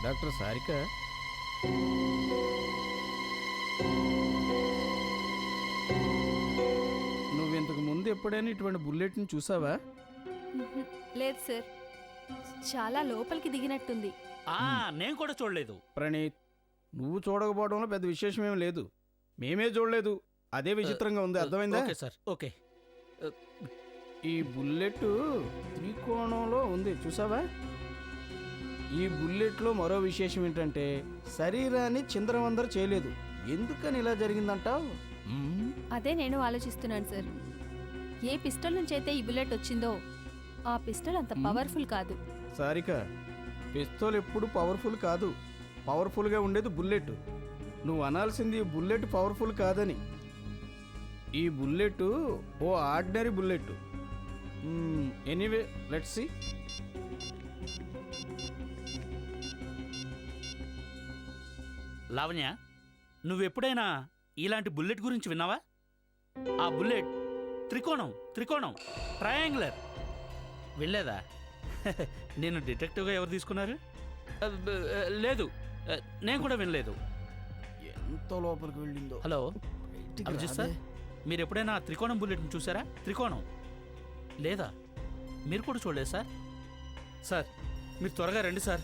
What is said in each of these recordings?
Doctor Sarika, నువ్వు ఇంతకు ముందు ఎప్పుడైనా ఇటువంటి బుల్లెట్ని చూసావా? లేదు సార్, చాలా లోపలికి దిగినట్టుంది. నేను కూడా చూడలేదు. ప్రణీత్, నువ్వు చూడకపోవడంలో పెద్ద విశేషం ఏం లేదు, మేమే చూడలేదు. అదే విచిత్రంగా ఉంది, అర్థమైందా? Okay sir, okay. ఈ బుల్లెట్ త్రికోణంలో ఉంది, చూసావా? ఈ బుల్లెట్లో మరో విశేషం ఏంటంటే శరీరాన్ని చిందరవందర చేయలేదు. ఎందుకని ఇలా జరిగిందంటావు? అదే నేను ఆలోచిస్తున్నాను సార్. ఏ పిస్టల్ నుంచి అయితే ఈ బుల్లెట్ వచ్చిందో ఆ పిస్టల్ అంత పవర్ఫుల్ కాదు. సారిక, పిస్తోల్ ఎప్పుడు పవర్ఫుల్ కాదు, పవర్ఫుల్గా ఉండేది బుల్లెట్. నువ్వు అనాల్సింది ఈ బుల్లెట్ పవర్ఫుల్ కాదని. ఈ బుల్లెట్ ఓ ordinary bullet. Anyway, let's see. Lavanya, నువ్వెప్పుడైనా ఇలాంటి బుల్లెట్ గురించి విన్నావా? ఆ బుల్లెట్ త్రికోణం, త్రికోణం, ట్రయాంగులర్. వెళ్ళేదా? నేను డిటెక్టివ్గా ఎవరు తీసుకున్నారు? లేదు, నేను కూడా వినలేదు. ఎంత లోపలికి వెళ్ళిందో. హలో అభిజిత్ సార్, మీరు ఎప్పుడైనా త్రికోణం బుల్లెట్ని చూసారా? త్రికోణం లేదా? మీరు కూడా చూడలేదు సార్? సార్, మీరు త్వరగా రండి సార్.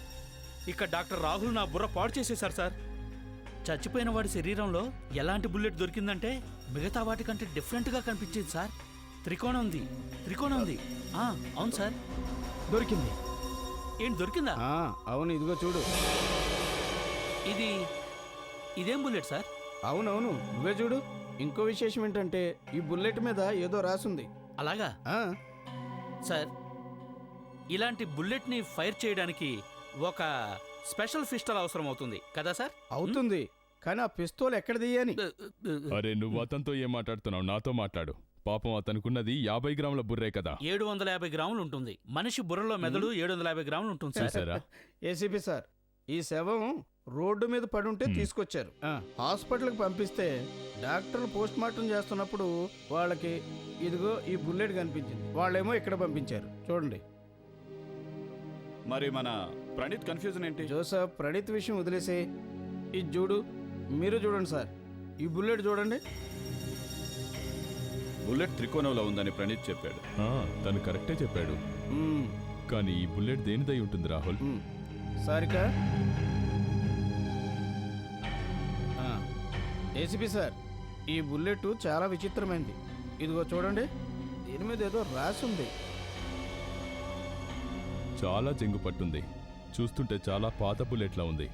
ఇక్కడ డాక్టర్ రాహుల్ నా బుర్ర పాడు చేసేశారు సార్. చచ్చిపోయిన వాడి శరీరంలో ఎలాంటి బుల్లెట్ దొరికిందంటే మిగతా వాటికంటే డిఫరెంట్గా కనిపించింది సార్. త్రికోణం ఉంది, త్రికోణం ఉంది. అవును సార్, దొరికింది. ఏంటి దొరికిందా? అవును, ఇదిగో చూడు. ఇదేం బుల్లెట్ సార్? అవునవును, నువ్వే చూడు. ఇంకో విశేషం ఏంటంటే ఈ బుల్లెట్ మీద ఏదో రాసుంది. అలాగా సార్? ఇలాంటి బుల్లెట్ని ఫైర్ చేయడానికి ఒక స్పెషల్ పిస్టల్ అవసరం అవుతుంది కదా సార్? అవుతుంది, కానీ ఆ పిస్తోల్ ఎక్కడిది అని. అరే, నువ్వు అతనితో ఏం మాట్లాడుతున్నావు? నాతో మాట్లాడు. పాపం అతనుకున్నది 50 గ్రాముల బుర్రే కదా. 750 గ్రాములు ఉంటుంది. మనిషి బుర్రలో మెదడు 750 గ్రాములు ఉంటుంది సార్. ఏసీపీ సార్, ఈ శవం రోడ్డు మీద పడుంటే తీసుకొచ్చారు. హాస్పిటల్కి పంపిస్తే డాక్టర్లు పోస్ట్ మార్టం చేస్తున్నప్పుడు వాళ్ళకి ఇదిగో ఈ బుల్లెట్ కనిపించింది. వాళ్ళేమో ఇక్కడ పంపించారు. చూడండి. మరి మన ప్రణీత్ కన్ఫ్యూజన్ ఏంటి? జోసఫ్, ప్రణీత్ విషయం వదిలేసే, ఇది చూడు. మీరు చూడండి సార్, ఈ బుల్లెట్ చూడండి. బుల్లెట్ త్రికోణంలో ఉందని ప్రణీత్ చెప్పాడు. తను కరెక్టే చెప్పాడు. కానీ ఈ బుల్లెట్ దేనిదై ఉంటుంది రాహుల్? సారిక, ఏసీపీ సార్, ఈ బుల్లెట్ చాలా విచిత్రమైంది. ఇదిగో చూడండి, దీని మీద ఏదో రాసి ఉంది. చాలా జంగు పట్టుంది. చూస్తుంటే చాలా పాత బుల్లెట్లా ఉంది.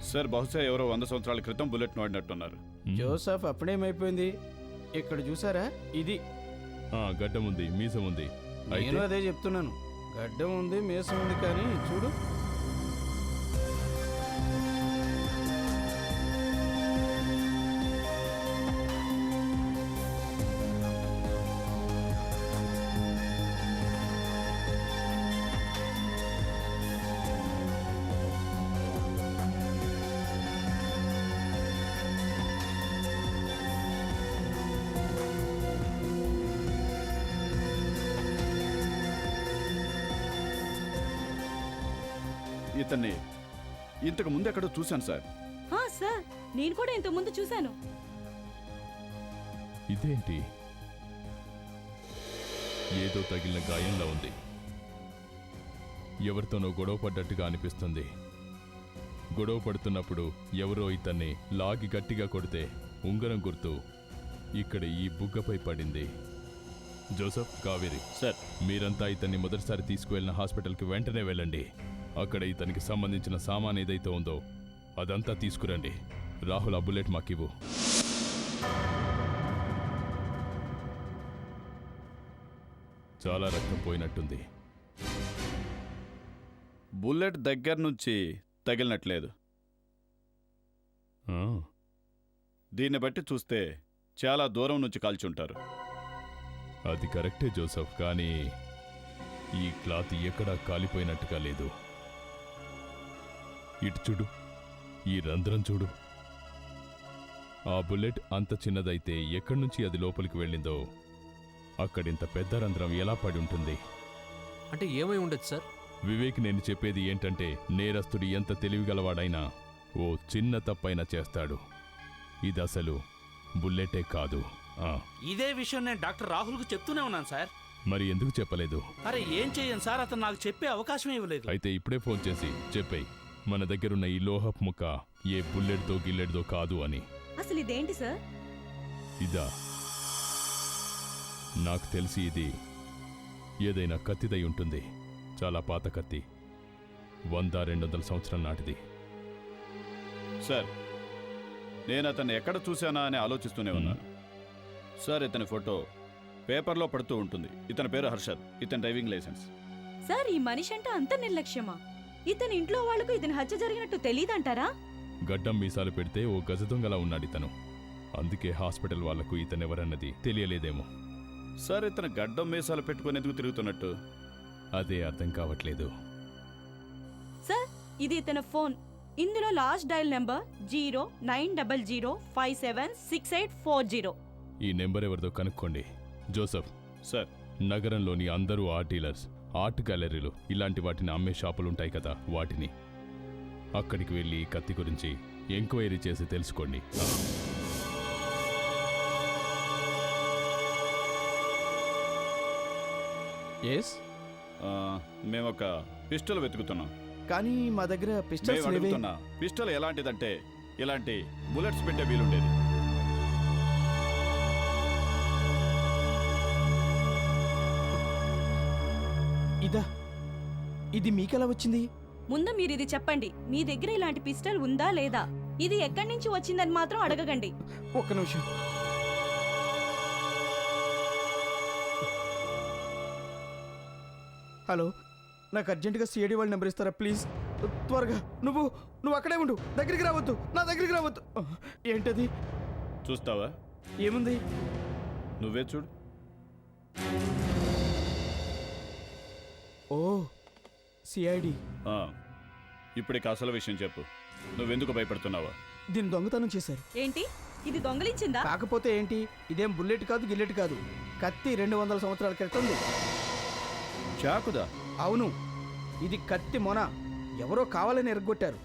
సార్, బహుశా ఎవరో 100 సంవత్సరాల క్రితం బుల్లెట్ వాడినట్టున్నారు. జోసఫ్, అప్పుడేమైపోయింది? ఇక్కడ చూసారా, ఇది గడ్డం ఉంది, మీసం ఉంది. నేను అదే చెప్తున్నాను, గడ్డం ఉంది, మీసం ఉంది, కానీ చూడు. ఇతన్ని ఇంతకు ముందు ఎక్కడో చూశాను సార్. సార్, నేను కూడా ఇంతకు ముందు చూశాను. ఇదేంటి? ఏదో తగిలిన గాయంలా ఉంది. ఎవరితోనో గొడవ పడ్డట్టుగా అనిపిస్తుంది. గొడవ పడుతున్నప్పుడు ఎవరో ఇతన్ని లాగి గట్టిగా కొడితే ఉంగరం గుర్తు ఇక్కడ ఈ బుగ్గపై పడింది. జోసఫ్, కావేరి సార్, మీరంతా ఇతన్ని మొదటిసారి తీసుకువెళ్ళిన హాస్పిటల్కి వెంటనే వెళ్ళండి. అక్కడ ఇతనికి సంబంధించిన సామాన్ ఏదైతే ఉందో అదంతా తీసుకురండి. రాహుల్, ఆ బుల్లెట్ మాకివ్వు. చాలా రక్తం పోయినట్టుంది. బుల్లెట్ దగ్గర నుంచి తగిలినట్లేదు. దీన్ని బట్టి చూస్తే చాలా దూరం నుంచి కాల్చుంటారు. అది కరెక్టే జోసఫ్, కానీ ఈ క్లాత్ ఎక్కడా కాలిపోయినట్టుగా లేదు. ఇటు చూడు, ఈ రంధ్రం చూడు. ఆ బుల్లెట్ అంత చిన్నదైతే ఎక్కడి నుంచి అది లోపలికి వెళ్ళిందో అక్కడింత పెద్ద రంధ్రం ఎలా పడి ఉంటుంది? అంటే ఏమై ఉండొచ్చు సార్? వివేక్, నేను చెప్పేది ఏంటంటే నేరస్తుడు ఎంత తెలివిగలవాడైనా ఓ చిన్న తప్పైనా చేస్తాడు. ఇది అసలు బుల్లెటే కాదు. ఇదే విషయం నేను డాక్టర్ రాహుల్కు చెప్తూనే ఉన్నాను సార్. మరి ఎందుకు చెప్పలేదు? అరే ఏం చెయ్యను సార్, అతను నాకు చెప్పే అవకాశం ఇవ్వలేదు. అయితే ఇప్పుడే ఫోన్ చేసి చెప్పేయ్, మన దగ్గరున్న ఈ లోహపు ముక్క ఏ బుల్లెట్తో గిల్లెట్తో కాదు అని. అసలు ఇదేంటి సార్? ఇదా? నాకు తెలిసి ఇది ఏదైనా కత్తిదై ఉంటుంది. చాలా పాత కత్తి, 100-200 సంవత్సరాల నాటిది. సార్, నేను అతన్ని ఎక్కడ చూశానా అని ఆలోచిస్తూనే ఉన్నాను. సార్, ఇతని ఫోటో పేపర్లో పడుతూ ఉంటుంది. ఇతని పేరు హర్షద్, ఇతని డ్రైవింగ్ లైసెన్స్. సార్, ఈ మనిషి అంటే అంత నిర్లక్ష్యమా? ఇతని ఇంట్లో వాళ్లకు ఇతని హత్య జరిగినట్టు తెలియదంటారా? గడ్డం మీసాలు పెడితే ఓ గజ దొంగలా ఉన్నాడితను. అందుకే హాస్పిటల్ వాళ్లకు ఇతనెవరన్నది తెలియలేదేమో. సార్, ఇతను గడ్డం మీసాలు పెట్టుకునేందుకు తిరుగుతున్నట్టు? అదే అర్థం కావట్లేదు. సార్, ఇది ఇతని ఫోన్. ఇందులో లాస్ట్ డయల్ నెంబర్ 0900576840. ఈ నెంబర్ ఎవరిదో కనుక్కోండి. జోసఫ్. సార్. నగరంలోని అందరూ ఆర్ట్ డీలర్స్, ఆర్ట్ గ్యాలరీలు ఇలాంటి వాటిని అమ్మే షాపులుంటాయి కదా, వాటిని అక్కడికి వెళ్ళి కత్తి గురించి ఎంక్వైరీ చేసి తెలుసుకోండి. ఎస్, మేమొక పిస్టల్ వెతుకుతున్నాం. కానీ మా దగ్గర పిస్టల్స్ మేము లేవే. అడుగుతున్న పిస్టల్ ఎలాంటిదంటే ఇలాంటి బుల్లెట్స్ పెట్టే వీలుండేది. ఇదా? ఇది మీకెలా వచ్చింది? ముందు మీరు ఇది చెప్పండి, మీ దగ్గర ఇలాంటి పిస్టల్ ఉందా లేదా? ఇది ఎక్కడి నుంచి వచ్చిందని మాత్రం అడగకండి. ఒక్క నిమిషం. హలో, నాకు అర్జెంటుగా సిఐడి వాళ్ళ నెంబర్ ఇస్తారా ప్లీజ్? త్వరగా. నువ్వు అక్కడే ఉండు, దగ్గరికి రావద్దు, నా దగ్గరికి రావద్దు. ఏంటది? చూస్తావా? ఏముంది? నువ్వే చూడు. ఓ, సిఐడి. ఇప్పటికి అసలు విషయం చెప్పు. నువ్వెందుకు భయపడుతున్నావా? దీన్ని దొంగతనం చేశారు. ఏంటి, ఇది దొంగలించిందా? కాకపోతే ఏంటి, ఇదేం బుల్లెట్ కాదు, గిల్లెట్ కాదు, కత్తి 200 సంవత్సరాల క్రితంది. చాకుదా? అవును, ఇది కత్తి మొన. ఎవరో కావాలని ఎరగొట్టారు.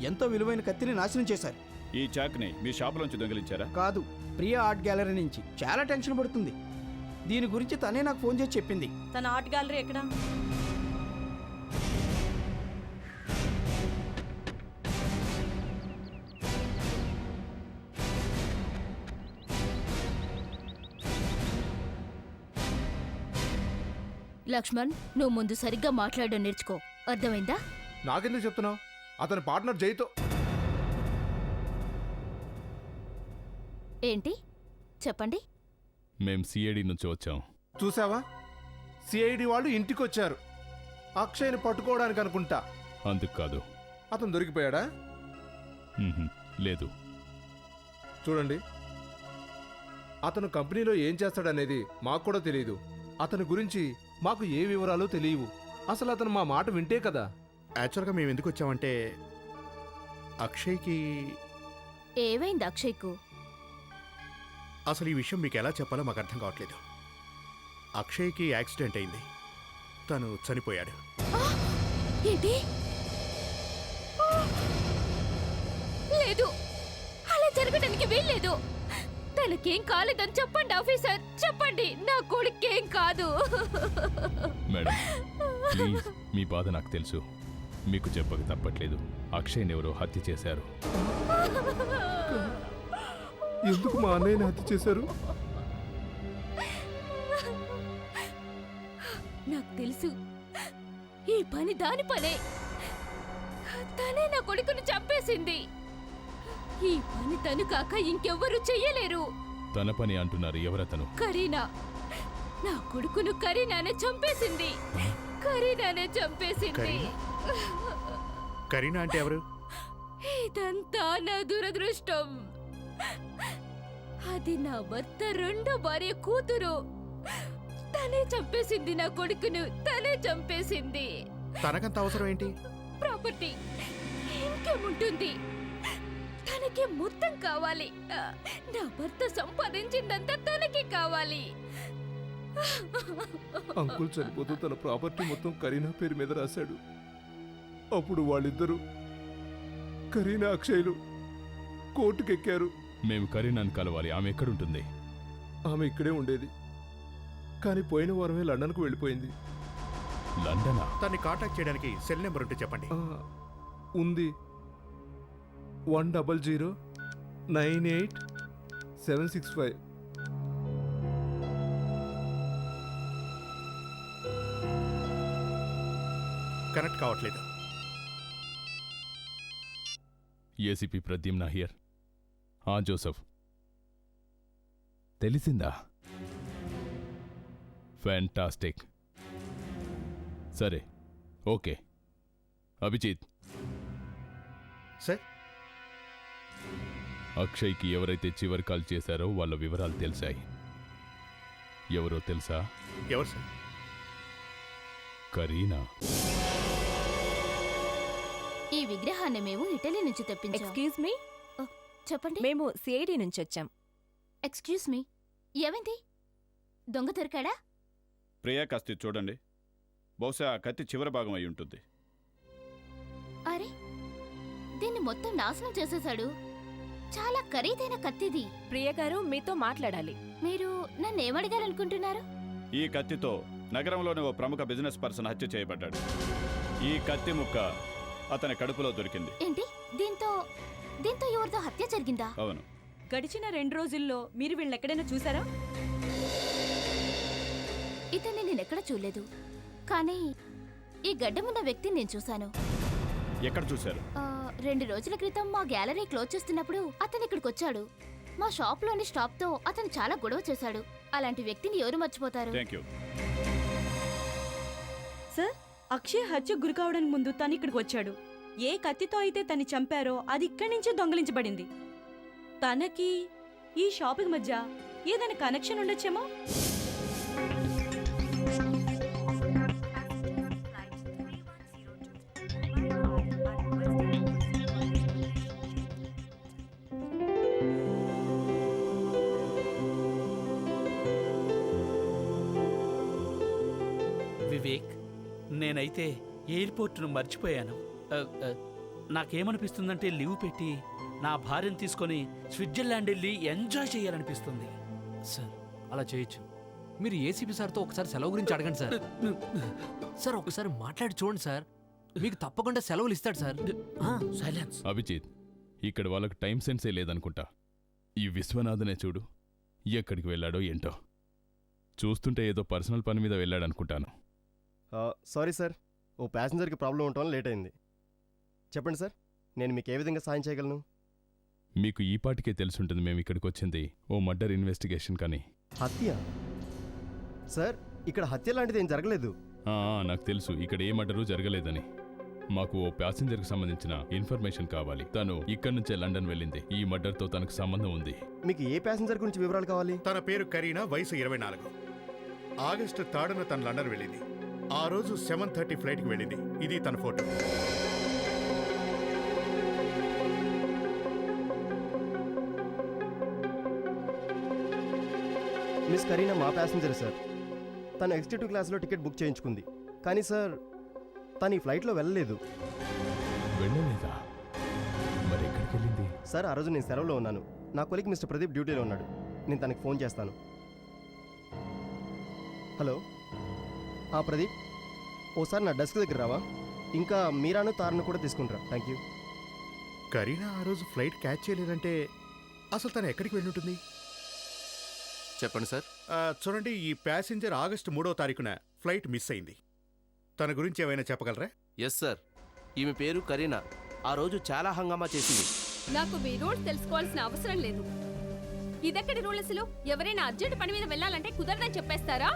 ఎంతో విలువైన కత్తిని నాశనం చేశారు. ఈ చాక్ని మీ షాపులోంచి దొంగిలించారా? కాదు, ప్రియా ఆర్ట్ గ్యాలరీ నుంచి. చాలా టెన్షన్ పడుతుంది. దీని గురించి తనే నాకు ఫోన్ చేసి చెప్పింది. తన ఆర్ట్ గ్యాలరీ ఎక్కడా? లక్ష్మణ్, నువ్వు ముందు సరిగ్గా మాట్లాడడం నేర్చుకో, అర్థమైందా? నాకెందుకు చెప్తున్నావు? అతని పార్ట్నర్ జైతో. ఏంటి చెప్పండి. మేం సిఐడి నుంచి వచ్చాం. చూసావా, సిఐడి వాళ్ళు ఇంటికి వచ్చారు. అక్షయ్ని పట్టుకోవడానికి అనుకుంటా. అందుకు కాదు. అతను దొరికిపోయాడా? లేదు. చూడండి, అతను కంపెనీలో ఏం చేస్తాడనేది మాకు కూడా తెలియదు. అతని గురించి మాకు ఏ వివరాలు తెలియవు. అసలు అతను మా మాట వింటే కదా. యాక్చువల్గా మేము ఎందుకు వచ్చామంటే అక్షయ్కి ఏమైంది? అక్షయ్కు అసలు ఈ విషయం మీకు ఎలా చెప్పాలో మాకు అర్థం కావట్లేదు. అక్షయ్కి యాక్సిడెంట్ అయింది, తను చనిపోయాడు. ఏంటి? లేదు, అలా జరగడానికి వీల్లేదు. తనకేం కాలేదని చెప్పండి ఆఫీసర్, చెప్పండి. నా కొడుకేం కాదు. మేడం ప్లీజ్, మీ బాధ నాకు తెలుసు. మీకు చెప్పక తప్పట్లేదు. అక్షయ్ని ఎవరో హత్య చేశారు. ఎందుకు మా అన్నయ్యని హత్య చేశారు? నాకు తెలుసు, ఈ పని దాని పనే. తనే నా కొడుకును చంపేసింది. ఈ పని తను కాక ఇంకెవ్వరూ చెయ్యలేరు. తన పని అంటున్నారు. ఎవరతను? కరీనా. నా కొడుకును కరీనానే చంపేసింది. కరీనానే చంపేసింది. కరీనా అంటే ఎవరు? ఇదంతా నా దురదృష్టం. అది నా భర్త రెండో భార్య కూతురు. తనే చంపేసింది నా కొడుకును, తనే చంపేసింది. తనకంత అవసరం ఏంటి? ప్రాపర్టీ ఇంకేముంటుంది, తనకి మొత్తం కావాలి. నా భర్త సంపాదించిందంతా తనకి కావాలి. అంకుల్ చనిపోతూ తన ప్రాపర్టీ మొత్తం కరీనా పేరు మీద రాశాడు. అప్పుడు వాళ్ళిద్దరూ కరీనా అక్షయ్లు కోర్టుకెక్కారు. మేము కరీనాని కలవాలి. ఆమె ఎక్కడుంటుంది? ఆమె ఇక్కడే ఉండేది, కానీ పోయిన వారమే లండన్కు వెళ్ళిపోయింది. లండనా? తన్ని కాంటాక్ట్ చేయడానికి సెల్ నెంబర్ ఉంటే చెప్పండి. ఉంది, 100-98765. కనెక్ట్ కావట్లేదు. ACP Pradyumna here. జోసఫ్, తెలిసిందా? ఫ్యాంటాస్టిక్. సరే, ఓకే. అభిజిత్, సార్, అక్షయ్కి ఎవరైతే చివరి కాల్ చేశారో వాళ్ళ వివరాలు తెలిసాయి. ఎవరో తెలుసా? ఎవరు సార్? కరీనా. ఈ విగ్రహాన్ని మేము ఇటలీ నుంచి తెప్పించాం. ఎక్స్క్యూజ్ మీ, చెప్పండి. మేము సిఐడి నుంచి వచ్చాం. ఎక్స్క్యూజ్ మీ, ఏమైంది? దొంగ దొరికాడా? ప్రియా కాస్త చూడండి, బహుశా ఆ కత్తి చివరి భాగం అయి ఉంటుంది. అరే, దీన్ని మొత్తం నాశనం చేసేశాడు. చాలా ఖరీదైన కత్తిది. ప్రియ గారు మీతో మాట్లాడాలి. మీరు నన్నేమడగాలనుకుంటున్నారు? ఈ కత్తితో నగరంలోని ఓ ప్రముఖ బిజినెస్ పర్సన్ హత్య చేయబడ్డాడు. ఈ కత్తి ముక్క అతని కడుపులో దొరికింది. ఏంటి? దీంతో ఎవరితో హత్య జరిగిందా? అవును. గడిచిన 2 రోజుల్లో మీరు వీళ్ళెక్కడైనా చూసారా? ఇతన్ని నేనెక్కడ చూడలేదు, కానీ ఈ గడ్డమున్న వ్యక్తిని నేను చూశాను. ఎక్కడ చూశారు? 2 రోజుల క్రితం మా గ్యాలరీ క్లోజ్ చేస్తున్నప్పుడు అతను ఇక్కడికి వచ్చాడు. మా షాప్లోని స్టాప్తో అతను చాలా గొడవ చేశాడు. అలాంటి వ్యక్తిని ఎవరు మర్చిపోతారు? Thank you. సార్, అక్షయ్ హత్యకు గురి కావడానికి ముందు తను ఇక్కడికి వచ్చాడు. ఏ కత్తితో అయితే తన్ని చంపారో అది ఇక్కడి నుంచే దొంగలించబడింది. తనకి ఈ షాపుకి మధ్య ఏదైనా కనెక్షన్ ఉండొచ్చేమో. వివేక్, నేనైతే ఎయిర్పోర్ట్ను మర్చిపోయాను. నాకేమనిపిస్తుందంటే లీవ్ పెట్టి నా భార్యను తీసుకొని స్విట్జర్లాండ్ వెళ్ళి ఎంజాయ్ చేయాలనిపిస్తుంది. సార్, అలా చేయొచ్చు. మీరు ఏసీపీ సార్తో ఒకసారి సెలవు గురించి అడగండి సార్. సార్, ఒకసారి మాట్లాడి చూడండి సార్, మీకు తప్పకుండా సెలవులు ఇస్తాడు సార్. సైలెన్స్. అభిజిత్, ఇక్కడ వాళ్ళకి టైం సెన్సే లేదనుకుంటా. ఈ విశ్వనాథనే చూడు, ఎక్కడికి వెళ్ళాడో ఏంటో. చూస్తుంటే ఏదో పర్సనల్ పని మీద వెళ్ళాడనుకుంటాను. సారీ సార్, ఓ ప్యాసింజర్కి ప్రాబ్లం ఉండటం లేట్ అయింది. చెప్పండి సార్, నేను మీకు ఏ విధంగా సాయం చేయగలను? మీకు ఈ పాటికే తెలుసుంటుంది మేము ఇక్కడికి వచ్చింది ఓ మర్డర్ ఇన్వెస్టిగేషన్ కానీ. హత్య? సార్, ఇక్కడ హత్య లాంటిది ఏం జరగలేదు. నాకు తెలుసు ఇక్కడ ఏ మర్డరు జరగలేదని. మాకు ఓ ప్యాసింజర్కి సంబంధించిన ఇన్ఫర్మేషన్ కావాలి. తను ఇక్కడి నుంచే లండన్ వెళ్ళింది. ఈ మర్డర్తో తనకు సంబంధం ఉంది. మీకు ఏ ప్యాసింజర్ గురించి వివరాలు కావాలి? తన పేరు కరీనా, వయసు 24. ఆగస్టు 3న తను లండన్ వెళ్ళింది. ఆ రోజు 7:30 ఫ్లైట్కి వెళ్ళింది. ఇది తన ఫోటో. మిస్ కరీనా మా ప్యాసింజర్ సార్. తను ఎగ్జిక్యూటివ్ క్లాస్లో టికెట్ బుక్ చేయించుకుంది. కానీ సార్, తను ఈ ఫ్లైట్లో వెళ్ళలేదు. వెళ్ళలేదా? మరి ఎక్కడికి వెళ్ళింది? సార్, ఆ రోజు నేను సెలవులో ఉన్నాను. నా కొలీగ్ మిస్టర్ ప్రదీప్ డ్యూటీలో ఉన్నాడు. నేను తనకి ఫోన్ చేస్తాను. హలో, ప్రదీప్, ఓసారి నా డెస్క్ దగ్గర రావా? ఇంకా మీరాను తారను కూడా తీసుకుంటారా? Thank you. కరీనా ఆ రోజు ఫ్లైట్ క్యాచ్ చేయలేదంటే అసలు తను ఎక్కడికి వెళ్ళి ఉంటుంది? చెప్పండి సార్. చూడండి, ఈ ప్యాసింజర్ ఆగస్టు 3వ తారీఖున ఫ్లైట్ మిస్ అయింది. తన గురించి ఏమైనా చెప్పగలరా? ఎస్ సార్, ఈమె పేరు కరీనా. ఆ రోజు చాలా హంగామా చేసింది. నాకు మీ రూల్స్ తెలుసుకోవాల్సిన అవసరం లేదు. ఇదెక్కడి రూల్ అసలు? ఎవరైనా అర్జెంట్ పని మీద వెళ్ళాలంటే కుదరదని చెప్పేస్తారా?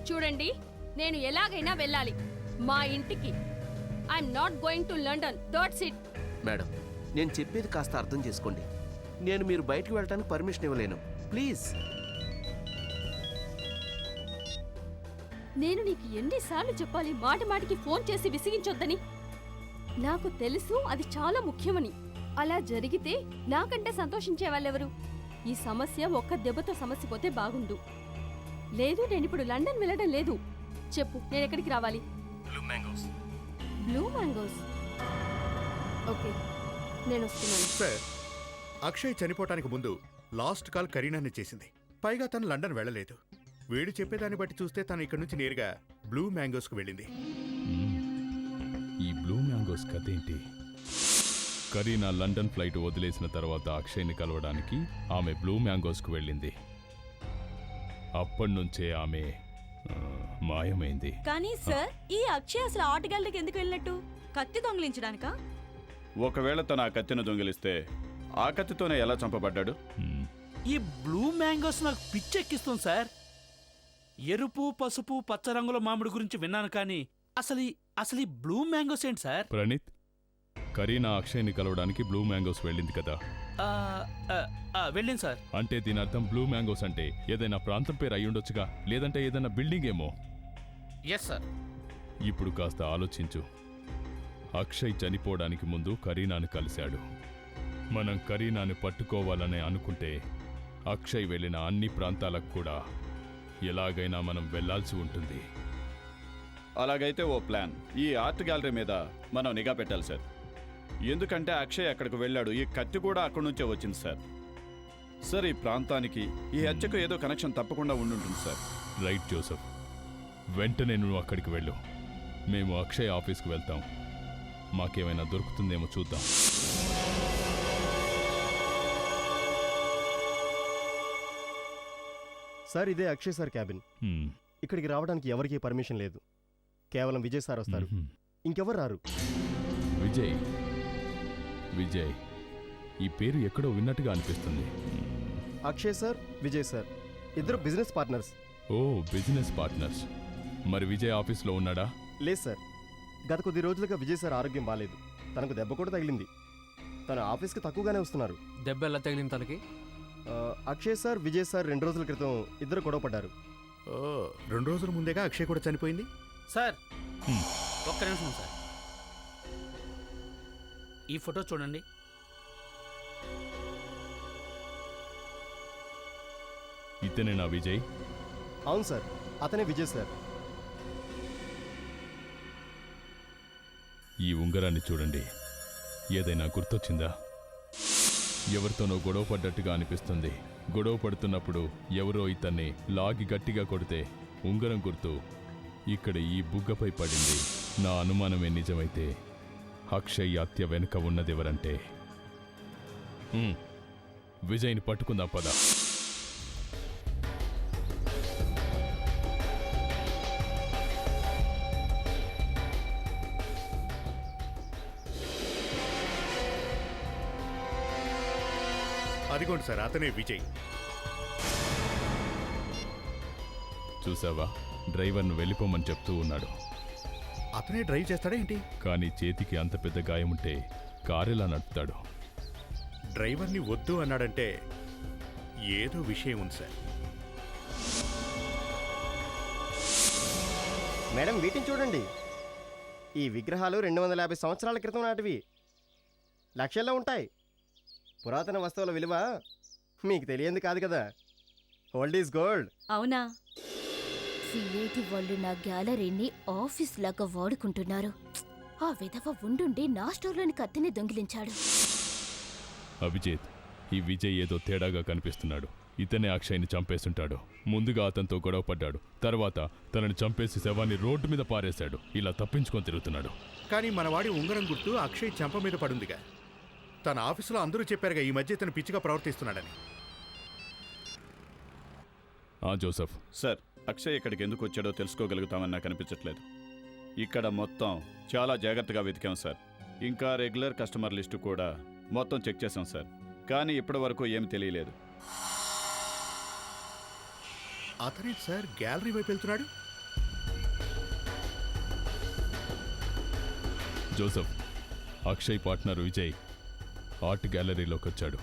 చూడండి, నేను ఎలాగైనా వెళ్ళాలి మా ఇంటికి. I'm not going to London. That's it. Madam, నేను చెప్పేది కాస్త అర్థం చేసుకోండి. నేను మీరు బయటకు వెళ్ళడానికి పర్మిషన్ ఇవ్వలేను. ప్లీజ్. నేను నీకు ఎన్నిసార్లు చెప్పాలి మాట మాటికి ఫోన్ చేసి విసిగించొద్దని? నాకు తెలుసు అది చాలా ముఖ్యమని. అలా జరిగితే నాకంటే సంతోషించే వాళ్ళెవరు? ఈ సమస్య ఒక్క దెబ్బతో సమస్య పోతే బాగుండు. లేదు, నేను ఇప్పుడు లండన్ వెళ్ళడం లేదు. చెప్పు, నేను ఎక్కడికి రావాలి? Blue mangoes. ఓకే, నేను వస్తున్నాను. సార్, అక్షయ్ చనిపోవటానికి ముందు లాస్ట్ కాల్ కరీనాని చేసింది. పైగా తను లండన్ వెళ్ళలేదు. వీడు చెప్పేదాన్ని బట్టి చూస్తే తను ఇక్కడి నుంచి నేరుగా బ్లూ మ్యాంగోస్కు వెళ్ళింది. ఈ బ్లూ మ్యాంగోస్ కథ ఏంటి? కరీనా లండన్ ఫ్లైట్ వదిలేసిన తర్వాత అక్షయ్ని కలవడానికి ఆమె బ్లూ మ్యాంగోస్కు వెళ్ళింది. అప్పటి నుంచే ఆమె మాయమైంది. కానీ సార్, ఈ అక్షయ్ అసలు ఆర్ట్ గ్యాలరీకి ఎందుకు వెళ్ళినట్టు? కత్తి దొంగిలించడానికా? ఒకవేళ తను ఆ కత్తిని దొంగిలిస్తే ఆ కత్తితోనే ఎలా చంపబడ్డాడు? ఈ బ్లూ మ్యాంగోస్ నాకు పిచ్చెక్కిస్తుంది సార్. ఎరుపు, పసుపు, పచ్చ రంగుల మామిడి గురించి విన్నాను కానీ అసలు ఈ బ్లూ మ్యాంగోస్ ఏంటి సార్? ప్రణీత్, కరీనా అక్షయ్ని కలవడానికి బ్లూ మ్యాంగోస్ వెళ్ళింది కదా? వెళ్ళింది సార్. అంటే దీని అర్థం బ్లూ మ్యాంగోస్ అంటే ఏదైనా ప్రాంతం పేరు అయ్యుండొచ్చుగా, లేదంటే ఏదైనా బిల్డింగ్ ఏమో. Yes sir. ఇప్పుడు కాస్త ఆలోచించు. అక్షయ్ చనిపోవడానికి ముందు కరీనాను కలిశాడు. మనం కరీనాను పట్టుకోవాలని అనుకుంటే అక్షయ్ వెళ్ళిన అన్ని ప్రాంతాలకు కూడా ఎలాగైనా మనం వెళ్లాల్సి ఉంటుంది. అలాగైతే ఓ ప్లాన్. ఈ ఆర్ట్ గ్యాలరీ మీద మనం నిఘా పెట్టాలి సార్. ఎందుకంటే అక్షయ్ అక్కడికి వెళ్ళాడు, ఈ కత్తి కూడా అక్కడి నుంచే వచ్చింది సార్. సార్, ఈ ప్రాంతానికి ఈ హత్యకు ఏదో కనెక్షన్ తప్పకుండా ఉండుంటుంది సార్. రైట్ జోసెఫ్, వెంటనే నువ్వు అక్కడికి వెళ్ళు. మేము అక్షయ్ ఆఫీస్కి వెళ్తాం. మాకేమైనా దొరుకుతుందేమో చూద్దాం. సార్, ఇదే అక్షయ్ సార్ క్యాబిన్. ఇక్కడికి రావడానికి ఎవరికీ పర్మిషన్ లేదు. కేవలం విజయ్ సార్ వస్తారు, ఇంకెవరు రారు. విజయ్, విజయ్, ఈ పేరు ఎక్కడో విన్నట్టుగా అనిపిస్తుంది. అక్షయ్ సార్, విజయ్ సార్ ఇద్దరు బిజినెస్ పార్ట్నర్స్. ఓ, బిజినెస్ పార్ట్నర్స్. మరి విజయ్ ఆఫీస్లో ఉన్నాడా? లేదు సార్, గత కొద్ది రోజులుగా విజయ్ సార్ ఆరోగ్యం బాగాలేదు. తనకు దెబ్బ కూడా తగిలింది. తన ఆఫీస్కి తక్కువగానే వస్తున్నారు. దెబ్బ ఎలా తగిలింది తనకి? అక్షయ్ సార్, విజయ్ సార్ 2 రోజుల క్రితం ఇద్దరు గొడవ పడ్డారు. 2 రోజుల ముందేగా అక్షయ్ కూడా చనిపోయింది. సార్, ఒక్క నిమిషం సార్. ఈ ఫోటో చూడండి. ఇతనేనా విజయ్? అవును సార్, అతనే విజయ్ సార్. ఈ ఉంగరాన్ని చూడండి. ఏదైనా గుర్తొచ్చిందా? ఎవరితోనో గొడవ పడ్డట్టుగా అనిపిస్తుంది. గొడవ పడుతున్నప్పుడు ఎవరో ఇతన్ని లాగి గట్టిగా కొడితే ఉంగరం గుర్తు ఇక్కడ ఈ బుగ్గపై పడింది. నా అనుమానమే నిజమైతే అక్షయ్ హత్య వెనుక ఉన్నదెవరంటే విజయ్ని పట్టుకుందాం పద. అదిగోండి సార్, అతనే విజయ్. చూసావా, డ్రైవర్ను వెళ్ళిపోమని చెప్తూ ఉన్నాడు. అతనే డ్రైవ్ చేస్తాడా ఏంటి? కానీ చేతికి అంత పెద్ద గాయముంటే కారెలా నడుపుతాడు? డ్రైవర్ని వద్దు అన్నాడంటే ఏదో విషయం ఉంది సార్. మేడం, వీటిని చూడండి. ఈ విగ్రహాలు 250 సంవత్సరాల క్రితం నాటివి. లక్షల్లో ఉంటాయి. పురాతన వస్తువుల విలువ మీకు తెలియంది కాదు కదా. Old is gold. అవునా? సిఐటి వాళ్ళు నా గ్యాలరీని ఆఫీస్ లాగా వాడుకుంటున్నారు. ఆ విధవ ఉండుండి నా స్టోర్లోని కత్తిని దొంగిలించాడు. అభిజిత్, ఈ విజయ్ ఏదో తేడాగా కనిపిస్తున్నాడు. ఇతనే అక్షయ్ని చంపేస్తుంటాడు. ముందుగా అతనితో గొడవ పడ్డాడు, తర్వాత తనని చంపేసి శవాన్ని రోడ్డు మీద పారేశాడు. ఇలా తప్పించుకొని తిరుగుతున్నాడు. కానీ మనవాడి ఉంగరం గుర్తు అక్షయ్ చెంప మీద పడుందిగా. తన ఆఫీసులో అందరూ చెప్పారుగా ఈ మధ్య తను పిచ్చిగా ప్రవర్తిస్తున్నాడని. జోసెఫ్ సార్, అక్షయ్ ఇక్కడికి ఎందుకు వచ్చాడో తెలుసుకోగలుగుతామని నాకు అనిపించట్లేదు. ఇక్కడ మొత్తం చాలా జాగ్రత్తగా వెతికాం సార్. ఇంకా రెగ్యులర్ కస్టమర్ లిస్టు కూడా మొత్తం చెక్ చేసాం సార్. కానీ ఇప్పటి వరకు ఏమి తెలియలేదు. అతనే సార్ గ్యాలరీ వైపు వెళ్తున్నాడు. Joseph, Akshay partner Vijay art గ్యాలరీలోకి వచ్చాడు.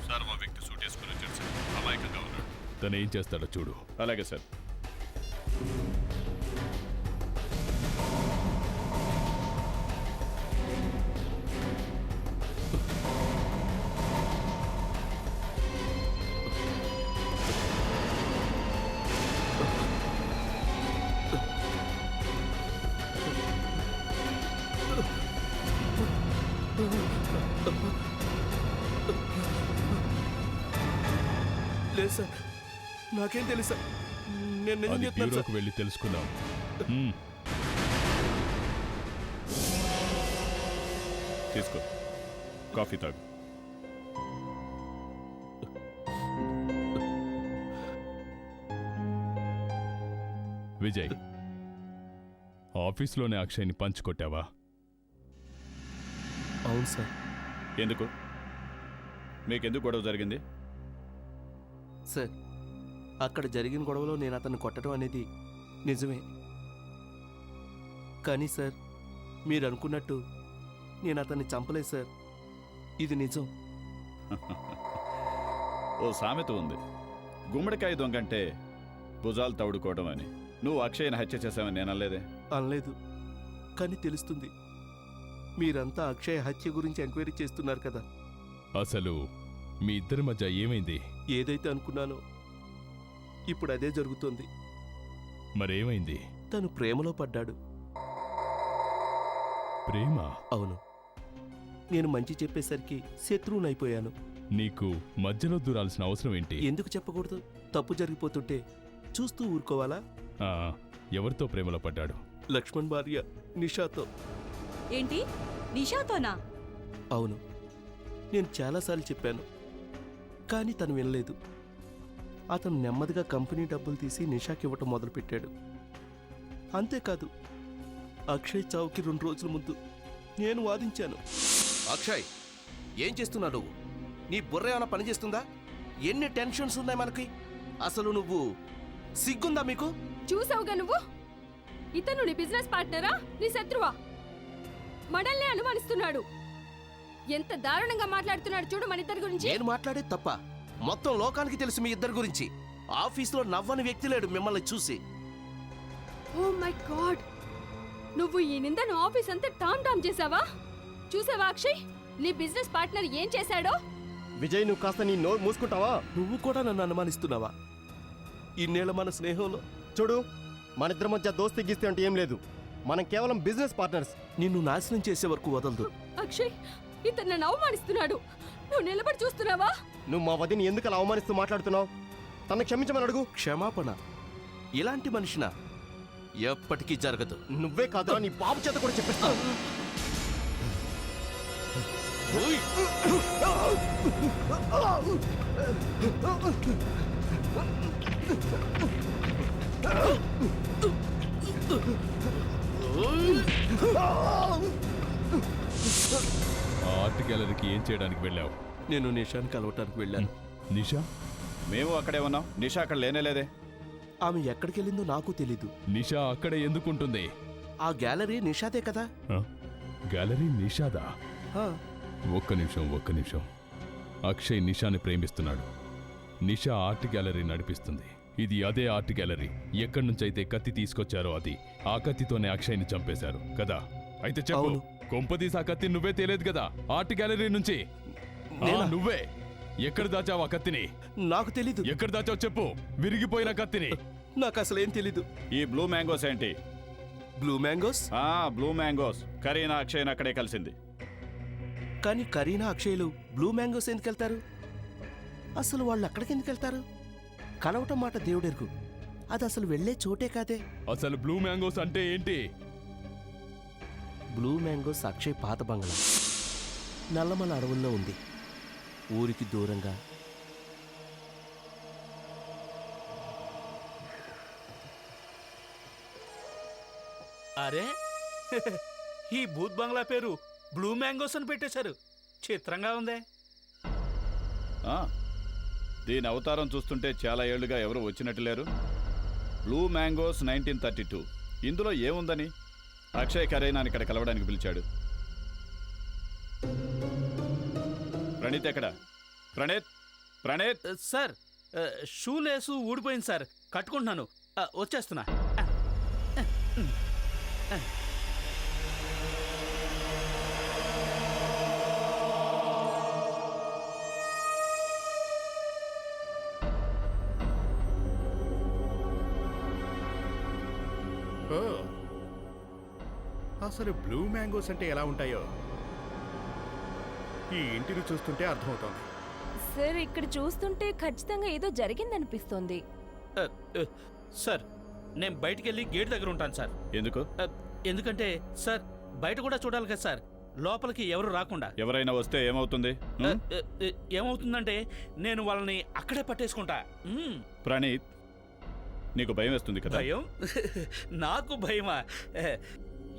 సార్, మా వ్యక్తి సూట్ వేసుకుని వచ్చాడు సార్. అమాయకంగా ఉన్నాడు. తను ఏం చేస్తాడో చూడు. అలాగే సార్. లేదు సార్, నాకేం తెలుసు సార్. నేను నిజం అది చెప్తాను సార్. బ్యూరోకి వెళ్ళి తెలుసుకుందాం. తీసుకో, కాఫీ తాగు. విజయ్, ఆఫీస్లోనే అక్షయ్ని పంచుకొట్టావా? అవును సార్. ఎందుకు? మీకెందుకు గొడవ జరిగింది? సార్, అక్కడ జరిగిన గొడవలో నేను అతన్ని కొట్టడం అనేది నిజమే. కానీ సార్, మీరు అనుకున్నట్టు నేను అతన్ని చంపలేదు సార్. ఇది నిజం. ఓ సామెత ఉంది, గుమ్మడికాయ దొంగంటే భుజాలు తవుడుకోవడం అని. నువ్వు అక్షయ్ని హత్య చేశావని నేను అనలేదే. అనలేదు, కానీ తెలుస్తుంది. మీరంతా అక్షయ్ హత్య గురించి ఎంక్వైరీ చేస్తున్నారు కదా. అసలు మీ ఇద్దరి మధ్య ఏమైంది? ఏదైతే అనుకున్నానో ఇప్పుడు అదే జరుగుతోంది. మరేమైంది? తను ప్రేమలో పడ్డాడు. ప్రేమ? అవును. నేను మంచి చెప్పేసరికి శత్రువునైపోయాను. నీకు మధ్యలో దూరాల్సిన అవసరం ఏంటి? ఎందుకు చెప్పకూడదు? తప్పు జరిగిపోతుంటే చూస్తూ ఊరుకోవాలా? ఆ, ఎవరితో ప్రేమలో పడ్డాడు? లక్ష్మణ్ భార్య నిషాతో. ఏంటి, నిషాతోనా? అవును. నేను చాలాసార్లు చెప్పాను, కానీ తను వినలేదు. అతను నెమ్మదిగా కంపెనీ డబ్బులు తీసి నిషాకి ఇవ్వటం మొదలుపెట్టాడు. అంతేకాదు, అక్షయ్ చావుకి 2 రోజుల ముందు నేను వాదించాను. అక్షయ్, ఏం చేస్తున్నావు నువ్వు? నీ బుర్ర ఏమైనా పనిచేస్తుందా? ఎన్ని టెన్షన్స్ ఉన్నాయి మనకి. అసలు నువ్వు సిగ్గుందా మీకు? చూసావుగా నువ్వు, ఇతను నీ బిజినెస్ పార్ట్నరా, నీ శత్రువా? మనల్ని అనుమానిస్తున్నాడు. ఎంత దారుణంగా మాట్లాడుతున్నాడు చూడు మన ఇద్దరి గురించి. నేను మాట్లాడేది తప్ప మొత్తం లోకానికి తెలుసు మీ ఇద్దరి గురించి. ఆఫీసులో నవ్వని వ్యక్తి లేడు మిమ్మల్ని చూసి. ఓ మై గాడ్, నువ్వు ఈ నిందను ఆఫీస్ అంతా టామ్ టామ్ చేసావా? చూసావా అక్షయ్, నీ బిజినెస్ పార్ట్నర్ ఏం చేశాడో? విజయ్, నువ్వు కాస్త నీ నోరు మూసుకుంటావా? నువ్వు కూడా నన్ను అనుమానిస్తున్నావా? ఇన్నేళ్ళ మన స్నేహంలో చూడు, మన ఇద్దరి మధ్య దోస్తీ గీస్తే అంటే ఏం లేదు. మనం కేవలం బిజినెస్ పార్ట్నర్స్. నిన్ను నాశనం చేసే వరకు వదలదు. అక్షయ్, ఇతను నన్ను అవమానిస్తున్నాడు. నువ్వు నిలబడి చూస్తున్నావా? నువ్వు మా వదిని ఎందుకు అలా అవమానిస్తూ మాట్లాడుతున్నావు? తనను క్షమించమని అడుగు. క్షమాపణ? ఇలాంటి మనిషినా? ఎప్పటికీ జరగదు. నువ్వే కాదురా, నీ బాబు చేత కూడా చెప్పిస్తా. ఆ ఆర్ట్ గ్యాలరీకి ఏం చేయడానికి వెళ్ళావు? నేను నిషాని కలవటానికి వెళ్ళాను. నిషా? మేము అక్కడే ఉన్నాం. నిషా అక్కడ లేనేలేదే. ఆమె ఎక్కడికి వెళ్ళిందో నాకు తెలీదు. నిషా అక్కడే ఎందుకుంటుంది? ఆ గ్యాలరీ నిషాదే కదా. గ్యాలరీ నిషాదా? ఒక్క నిమిషం. అక్షయ్ నిషాని ప్రేమిస్తున్నాడు. నిషా ఆర్ట్ గ్యాలరీ నడిపిస్తుంది. ఇది అదే ఆర్ట్ గ్యాలరీ. ఎక్కడి నుంచైతే కత్తి తీసుకొచ్చారో అది. ఆ కత్తితోనే అక్షయ్ని చంపేశారు కదా? అయితే చెప్పు, కొంపదీసి ఆ కత్తి నువ్వే తేలేదు కదా ఆర్ట్ గ్యాలరీ నుంచి? నువ్వే. ఎక్కడ దాచావు ఆ కత్తిని? నాకు తెలీదు. ఎక్కడ దాచావు చెప్పు, విరిగిపోయిన కత్తిని. నాకు అసలు ఏం తెలీదు. ఈ బ్లూ మ్యాంగోస్ ఏంటి? Blue mangoes? Blue mangoes. Kareena అక్షయ్ని అక్కడే కలిసింది. కానీ కరీనా అక్షయ్లు బ్లూ మ్యాంగోస్ ఎందుకు వెళ్తారు? అసలు వాళ్ళు అక్కడికి ఎందుకు వెళ్తారు? కలవటం మాట దేవుడెరుగు, అది అసలు వెళ్లే చోటే కాదే. అసలు బ్లూ మ్యాంగోస్ అంటే ఏంటి? బ్లూ మ్యాంగోస్ అక్షయ్ పాత బంగ్లా నల్లమల అడవుల్లో ఉంది, ఊరికి దూరంగా. అరే, ఈ భూత్ బంగ్లా పేరు బ్లూ మ్యాంగోస్ అని పెట్టేశారు. చిత్రంగా ఉందే. దీని అవతారం చూస్తుంటే చాలా ఏళ్లుగా ఎవరు వచ్చినట్టు లేరు. Blue mangoes 1932. ఇందులో ఏముందని అక్షయ్ కరీనాని ఇక్కడ కలవడానికి పిలిచాడు? ప్రణీత్ ఎక్కడ? ప్రణీత్ సార్, షూ లేసు ఊడిపోయింది సార్, కట్టుకుంటున్నాను, వచ్చేస్తున్నా. అసలు బ్లూ మ్యాంగోస్ అంటే ఎలా ఉంటాయో ఈ ఇంటిని చూస్తుంటే అర్థమవుతోంది. సార్ ఇక్కడ చూస్తుంటే ఖచ్చితంగా ఏదో జరిగిందనిపిస్తోంది. సార్ నేను బయటికి వెళ్ళి గేట్ దగ్గర ఉంటాను సార్. ఎందుకు? ఎందుకంటే సార్ బయట కూడా చూడాలి కదా సార్, లోపలికి ఎవరు రాకుండా. ఎవరైనా వస్తే ఏమవుతుంది? ఏమవుతుందంటే నేను వాళ్ళని అక్కడే పట్టేసుకుంటా. ప్రణీత్, నీకు భయం వేస్తుంది కదా? భయం? నాకు భయమా?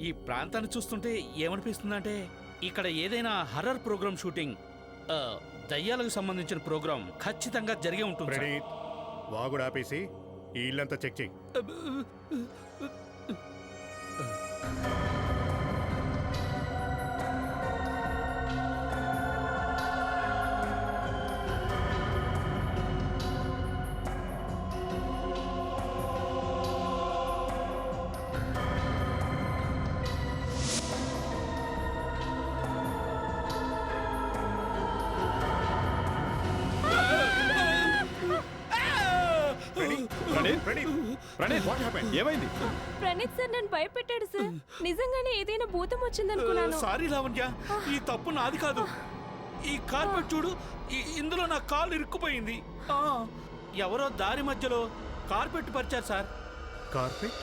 ఈ ప్రాంతాన్ని చూస్తుంటే ఏమనిపిస్తుందంటే ఇక్కడ ఏదైనా హర్రర్ ప్రోగ్రామ్ షూటింగ్, దయ్యాలకు సంబంధించిన ప్రోగ్రామ్ ఖచ్చితంగా జరిగే ఉంటుంది. ప్రణీత్, వాగుడు ఆపేసి ఈ ఇల్లంతా చెక్ చేయి. ఏమైంది? ప్రణీత్ సార్ నన్ను భయపెట్టాడు సార్. నిజంగానే ఏదైనా భూతం వచ్చిందనుకున్నాను. సారీ లావణ్య, ఈ తప్పు నాది కాదు. ఈ కార్పెట్ చూడు, ఇందులో నా కాలు ఇరుక్కుపోయింది. ఎవరో దారి మధ్యలో కార్పెట్ పరిచారు సార్. కార్పెట్?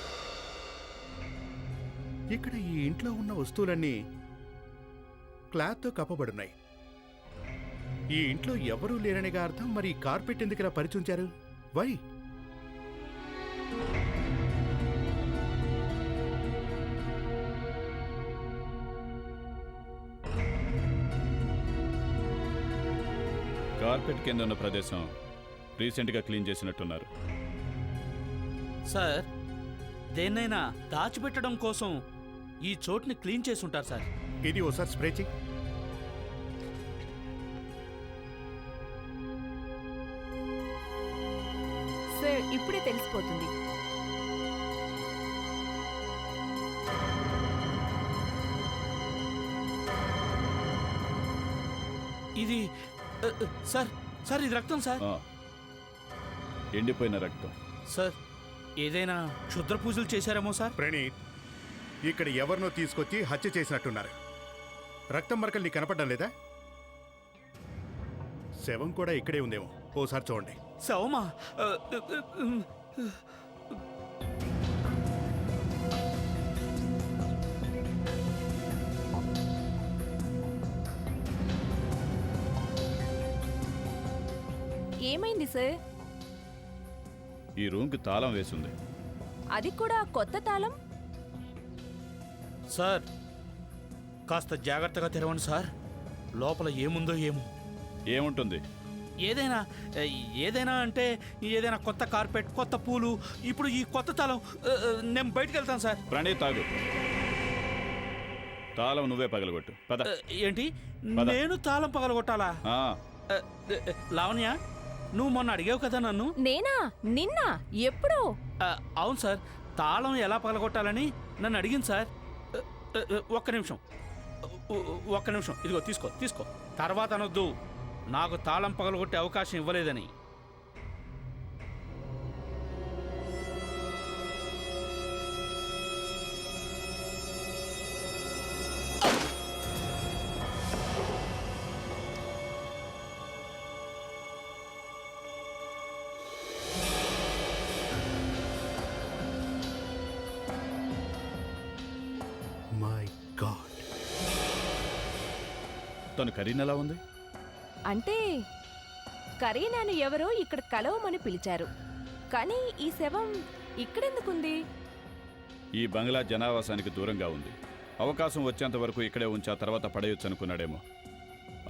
ఇక్కడ ఈ ఇంట్లో ఉన్న వస్తువులన్నీ క్లాత్తో కప్పబడున్నాయి. ఈ ఇంట్లో ఎవరూ లేరనిగా అర్థం. మరి ఈ కార్పెట్ ఎందుకు ఇలా పరిచుంచారు? వై? కార్పెట్ కింద ఉన్న ప్రదేశం రీసెంట్గా క్లీన్ చేసినట్టున్నారు. సార్ దేన్నైనా దాచిపెట్టడం కోసం ఈ చోటుని క్లీన్ చేసి ఉంటారు సార్. ఇది ఓసారి స్ప్రే చెయ్యి. సార్ ఇప్పుడే తెలిసిపోతుంది. ఇది సార్ సార్ ఇది రక్తం సార్. ఎండిపోయిన రక్తం. సార్ ఏదైనా క్షుద్ర పూజలు చేశారేమో సార్. ప్రణీత్, ఇక్కడ ఎవరినో తీసుకొచ్చి హత్య చేసినట్టున్నారు. రక్తం మరకలు నీకు కనపడడం లేదా? శవం కూడా ఇక్కడే ఉందేమో, ఓసారి చూడండి. శవమా? ఏమైంది సార్? ఈ రూమ్కి తాళం వేసింది. అది కూడా కొత్త తాళం? సార్ కాస్త జాగ్రత్తగా తెరవండి సార్, లోపల ఏముందో ఏమో. ఏముంటుంది? ఏదైనా అంటే ఏదైనా కొత్త కార్పెట్, కొత్త పూలు. ఇప్పుడు ఈ కొత్త తాళం, నేను బయటికి వెళ్తాను సార్. ప్రణీత్ తాగు. తాళం నువ్వే పగలగొట్టు. పద. ఏంటి? నేను తాళం పగలగొట్టాలా? లావణ్య, నువ్వు మొన్న అడిగావు కదా నన్ను. నేనా? నిన్న? ఎప్పుడు? అవును సార్, తాళం ఎలా పగలగొట్టాలని నన్ను అడిగింది సార్. ఒక్క నిమిషం, ఇదిగో తీసుకో తీసుకో. తర్వాత అనొద్దు నాకు తాళం పగలగొట్టే అవకాశం ఇవ్వలేదని. My God. తను కరీనా ఎలా ఉంది? అంటే కరీనాను ఎవరో ఇక్కడ కలవమని పిలిచారు, కానీ ఈ శవం ఇక్కడెందుకుంది? ఈ బంగ్లా జనావాసానికి దూరంగా ఉంది. అవకాశం వచ్చేంత వరకు ఇక్కడే ఉంచి ఆ తర్వాత పడేయొచ్చు అనుకున్నాడేమో.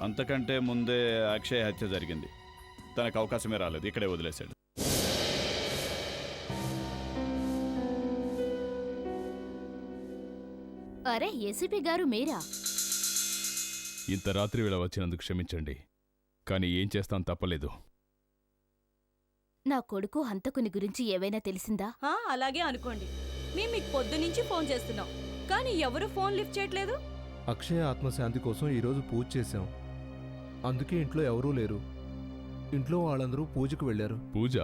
అంతకంటే ముందే అక్షయ్ హత్య జరిగింది. తనకు అవకాశమే రాలేదు, ఇక్కడే వదిలేశాడు. అరే ఏసీపీ గారు మీరా? ఇంత రాత్రి వేళ వచ్చినందుకు క్షమించండి, కానీ ఏం చేస్తాం తప్పలేదు. నా కొడుకు హంతకుని గురించి ఏవైనా తెలిసిందా? అలాగే అనుకోండి. మేము మీకు పొద్దునుంచి ఫోన్ చేస్తున్నాం, కానీ ఎవరు ఫోన్ లిఫ్ట్ చేయట్లేదు. అక్షయ ఆత్మశాంతి కోసం ఈరోజు పూజ చేశాం, అందుకే ఇంట్లో ఎవరూ లేరు. ఇంట్లో వాళ్ళందరూ పూజకు వెళ్ళారు. పూజ?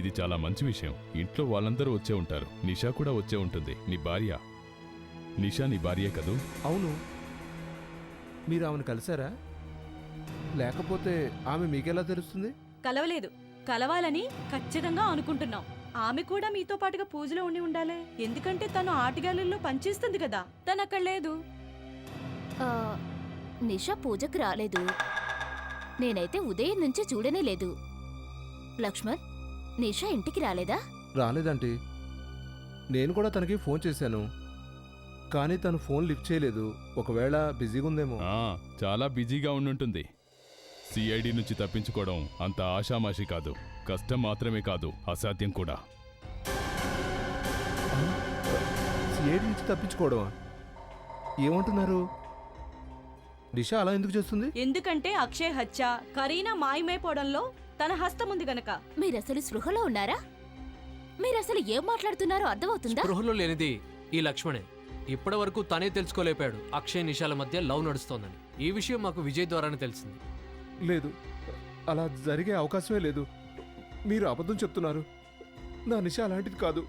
ఇది చాలా మంచి విషయం. ఇంట్లో వాళ్ళందరూ వచ్చే ఉంటారు. నిషా కూడా వచ్చే ఉంటుంది. నీ భార్య నిషా నీ భార్యే కదూ? అవును. మీరు ఆమెను కలిశారా? లేకపోతే ఆమె మీకెలా తెలుస్తుంది? కలవలేదు, కలవాలని ఖచ్చితంగా అనుకుంటున్నాం. ఆమె కూడా మీతో పాటుగా పూజలో ఉండి ఉండాలి, ఎందుకంటే తను ఆర్ట్ గ్యాలరీలో పనిచేస్తుంది కదా. తను అక్కడ లేదు. ఆ, నిషా పూజకు రాలేదు. నేనైతే ఉదయం నుంచి చూడనే లేదు. లక్ష్మణ్, నిషా ఇంటికి రాలేదా? రాలేదంటే నేను కూడా తనకి ఫోన్ చేశాను, కానీ తను ఫోన్ లిఫ్ట్ చేయలేదు. ఒకవేళ బిజీగా ఉందేమో. చాలా బిజీగా ఉండుంటుంది. సిఐడి నుంచి తప్పించుకోవడం అంత ఆషామాషి కాదు. కష్టం మాత్రమే కాదు, అసాధ్యం కూడా. సిఐడి నుంచి తప్పించుకోవడమా? ఏమంటున్నారు? నిషా అలా ఎందుకు చేస్తుంది? ఎందుకంటే అక్షయ్ హత్య, కరీనా మాయమైపోవడంలో తన హస్తం ఉంది గనక. మీరసలు స్పృహలో ఉన్నారా? మీరసలు ఏం మాట్లాడుతున్నారో అర్థమవుతుందా? స్పృహలో లేనిది ఈ లక్ష్మణే. ఇప్పటి వరకు తనే తెలుసుకోలేపాడు అక్షయ్ నిషాల మధ్య లవ్ నడుస్తోందని. ఈ విషయం మాకు విజయ్ ద్వారానే తెలిసింది. లేదు, అలా జరిగే అవకాశమే లేదు. మీరు అబద్ధం చెప్తున్నారు. నా నిషా అలాంటిది కాదు.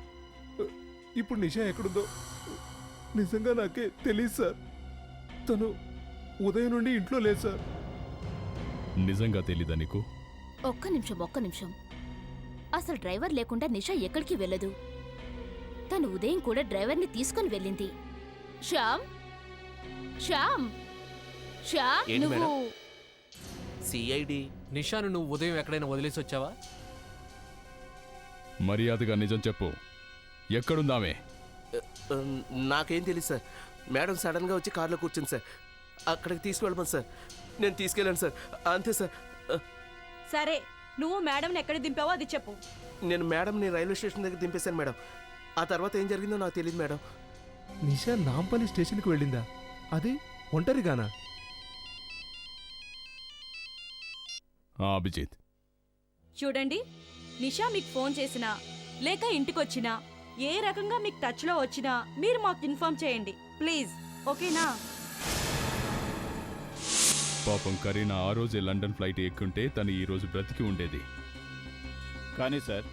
ఇప్పుడు నిషా ఎక్కడుందో నిజంగా నాకే తెలియదు సార్. తను ఉదయం నుండి ఇంట్లో లేదు సార్. నిజంగా తెలీదా నీకు? ఒక్క నిమిషం. అసలు డ్రైవర్ లేకుండా నిషా ఎక్కడికి వెళ్ళదు. తను ఉదయం కూడా డ్రైవర్ని తీసుకుని వెళ్ళింది. శ్యామ్, ఏంటి నువ్వు మేడం? సిఐడి నిషాను నువ్వు ఉదయం ఎక్కడైనా వదిలేసి వచ్చావా? మర్యాదగా నిజం చెప్పు, ఎక్కడుందామే? నాకేం తెలియదు సార్. మేడం సడన్గా వచ్చి కార్లో కూర్చుంది సార్. అక్కడికి తీసుకువెళ్ళమని సార్. నేను తీసుకెళ్ళాను సార్, అంతే సార్. సరే, నువ్వు మేడంని ఎక్కడ దింపావో అది చెప్పు. నేను మేడంని రైల్వే స్టేషన్ దగ్గర దింపేశాను మేడం. ఆ తర్వాత ఏం జరిగిందో నాకు తెలియదు మేడం. నిషా నాంపల్లి స్టేషన్కి వెళ్ళిందా? అది ఒంటరిగానా? అభిజిత్, చూడండి, నిషా మీకు ఫోన్ చేసినా లేక ఇంటికొచ్చినా ఏ రకంగా మీకు టచ్లో వచ్చినా మీరు మాకు ఇన్ఫార్మ్ చేయండి ప్లీజ్, ఓకేనా? పాపం కరీనా ఆ రోజే లండన్ ఫ్లైట్ ఎక్కుంటే తను ఈ రోజు బ్రతికి ఉండేది. కానీ సార్,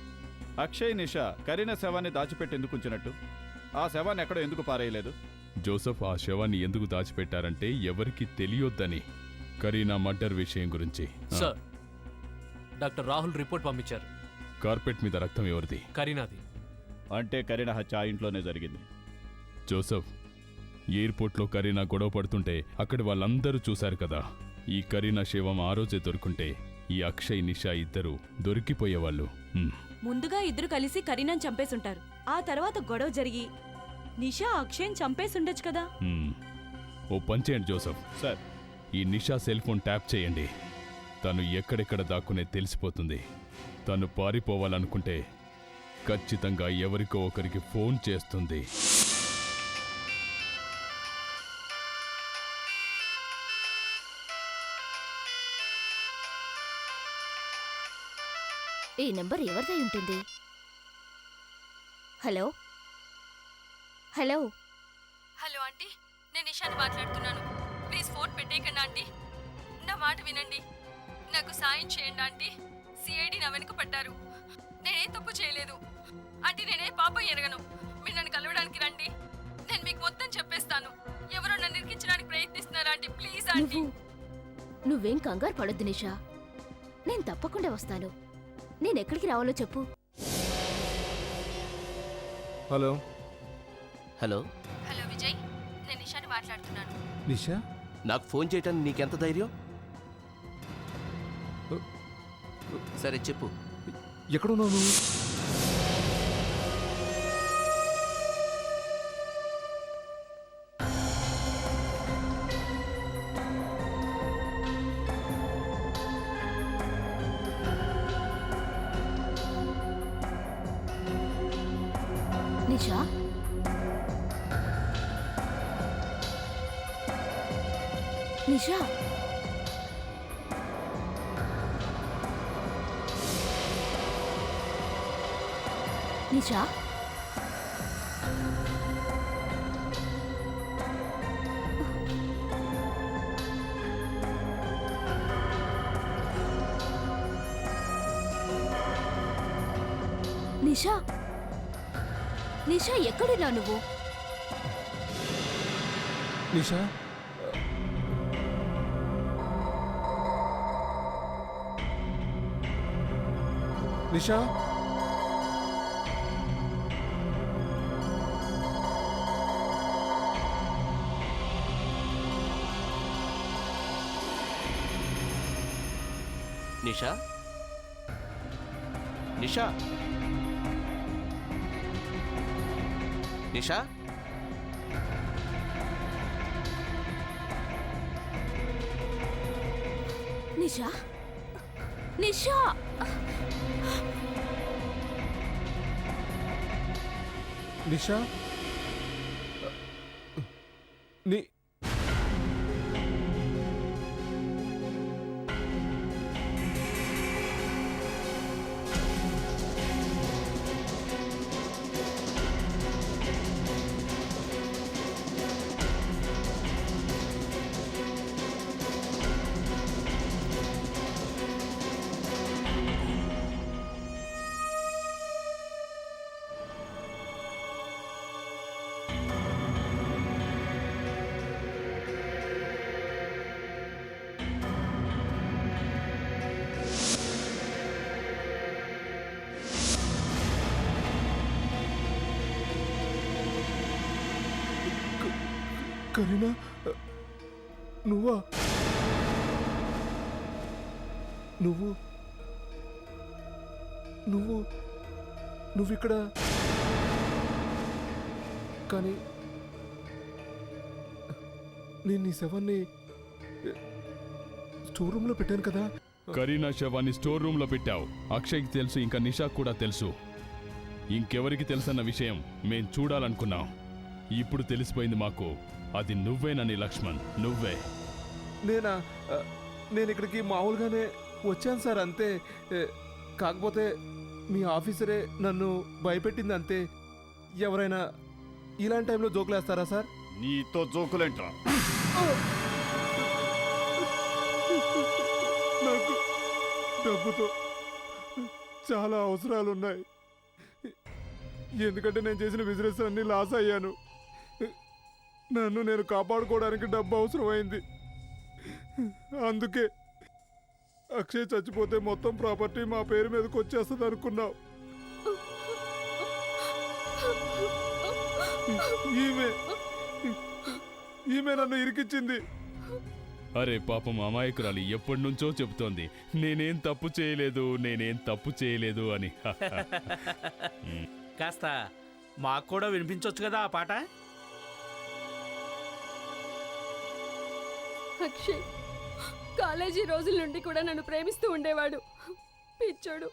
అక్షయ్ నిషా కరీనా శవాన్ని దాచిపెట్టేందుకు ఉంచినట్టు? ఆ శవాన్ని ఎక్కడో ఎందుకు పారేయలేదు? జోసఫ్ ఆ శవాన్ని ఎందుకు దాచిపెట్టారంటే ఎవరికి తెలియొద్దని. కరీనా మర్డర్ విషయం గురించి. సార్, డాక్టర్ రాహుల్ రిపోర్ట్ పంపించారు. కార్పెట్ మీద రక్తం ఎవరిది? కరీనాది. అంటే కరీనా హత్య ఆ ఇంట్లోనే జరిగింది. జోసఫ్, ఎయిర్పోర్ట్లో కరీనా గొడవ పడుతుంటే అక్కడి వాళ్ళందరూ చూశారు కదా. ఈ కరీనా శవం ఆ రోజే దొరుకుంటే ఈ అక్షయ్ నిషా ఇద్దరు దొరికిపోయేవాళ్ళు. ముందుగా ఇద్దరు కలిసి కరీనాని చంపేసుంటారు. ఆ తర్వాత గొడవ జరిగి నిషా అక్షయ్ని చంపేసుండొచ్చు కదా. ఓ పని చేయండి జోసఫ్. సార్, ఈ నిషా సెల్ ఫోన్ ట్యాప్ చేయండి. తను ఎక్కడెక్కడ దాక్కునే తెలిసిపోతుంది. తను పారిపోవాలనుకుంటే ఖచ్చితంగా ఎవరికో ఒకరికి ఫోన్ చేస్తుంది. ఈ నెంబర్ ఎవరిదై ఉంటుంది? హలో హలో హలో ఆంటీ, నేను నిషాని మాట్లాడుతున్నాను. ప్లీజ్ ఫోన్ పెట్టేయకండి ఆంటీ, నా మాట వినండి. నాకు సాయం చేయండి ఆంటీ. సిఐడి నా వెనుక పడ్డారు. నేనే తప్పు చేయలేదు ఆంటీ, నేనే పాపం ఎరగను. మీరు నన్ను కలవడానికి రండి, నేను మీకు మొత్తం చెప్పేస్తాను. ఎవరో నన్ను ఇరికించడానికి ప్రయత్నిస్తున్నారు ఆంటీ, ప్లీజ్ ఆంటీ. నువ్వేం కంగారు పడొద్దు నిషా, నేను తప్పకుండా వస్తాను. నేనెక్కడికి రావాలో చెప్పు. హలో హలో హలో విజయ్, నేను నిషాని మాట్లాడుతున్నాను. నిషా, నాకు ఫోన్ చేయటానికి నీకెంత ధైర్యం? సరే చెప్పు. ఎక్కడున్నావు నువ్వు? నిషా, నిషా, నిషా, నిషా, నిషా ఎక్కడున్నా నువ్వు? నిషా, నిషా నిషా నిషా నిషా నిషా నిషా నిషా నీ కరీనా నువ్వా నువ్వు నువ్వు నువ్విక్కడ కానీ నేను నీ శవాన్ని స్టోర్ రూమ్లో పెట్టాను కదా. కరీనా శవాన్ని స్టోర్ రూమ్లో పెట్టావు. అక్షయ్కి తెలుసు, ఇంకా నిషా కూడా తెలుసు. ఇంకెవరికి తెలుసన్న విషయం మేం చూడాలనుకున్నాం. ఇప్పుడు తెలిసిపోయింది మాకు. అది నువ్వేనని లక్ష్మణ్, నువ్వే. నేను ఇక్కడికి మామూలుగానే వచ్చాను సార్, అంతే. కాకపోతే మీ ఆఫీసరే నన్ను భయపెట్టింది అంతే. ఎవరైనా ఇలాంటి టైంలో జోకులేస్తారా సార్? నీతో జోకులేంట్రా? నాకు డబ్బుతో చాలా అవసరాలు ఉన్నాయి. ఎందుకంటే నేను చేసిన బిజినెస్ అన్ని లాస్ అయ్యాను. నన్ను నేను కాపాడుకోవడానికి డబ్బు అవసరమైంది. అందుకే అక్షయ్ చచ్చిపోతే మొత్తం ప్రాపర్టీ మా పేరు మీదకి వచ్చేస్తుంది అనుకున్నావు. ఈమె నన్ను ఇరికిచ్చింది. అరే పాపం అమాయకురాలి ఎప్పటి నుంచో చెబుతోంది నేనేం తప్పు చేయలేదు అని. కాస్త మాకు కూడా వినిపించవచ్చు కదా ఆ పాట. అక్షయ్ కాలేజీ రోజుల నుండి కూడా నన్ను ప్రేమిస్తూ ఉండేవాడు. పిచ్చోడు.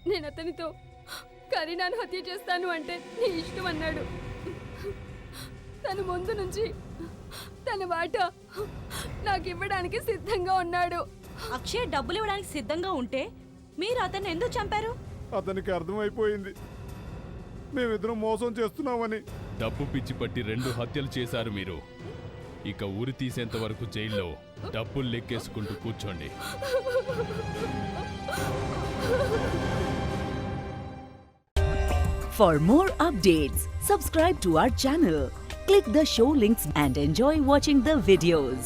నేను అతనితో కరీనాను హత్య చేస్తాను అంటే నీ ఇష్టం అన్నాడు. తను ముందు నుంచి తన వాటా నాకు ఇవ్వడానికి సిద్ధంగా ఉన్నాడు. అక్షయ్ డబ్బులు ఇవ్వడానికి సిద్ధంగా ఉంటే మీరు అతన్ని ఎందుకు చంపారు? అతనికి అర్థమైపోయింది మేమిద్దరం మోసం చేస్తున్నామని. డబ్బు పిచ్చి పట్టి 2 హత్యలు చేశారు మీరు. ఇక ఊరి తీసేంత వరకు జైల్లో డబ్బులు లెక్కేసుకుంటూ కూర్చోండి. For more updates, subscribe to our channel, click the show links and enjoy watching the videos.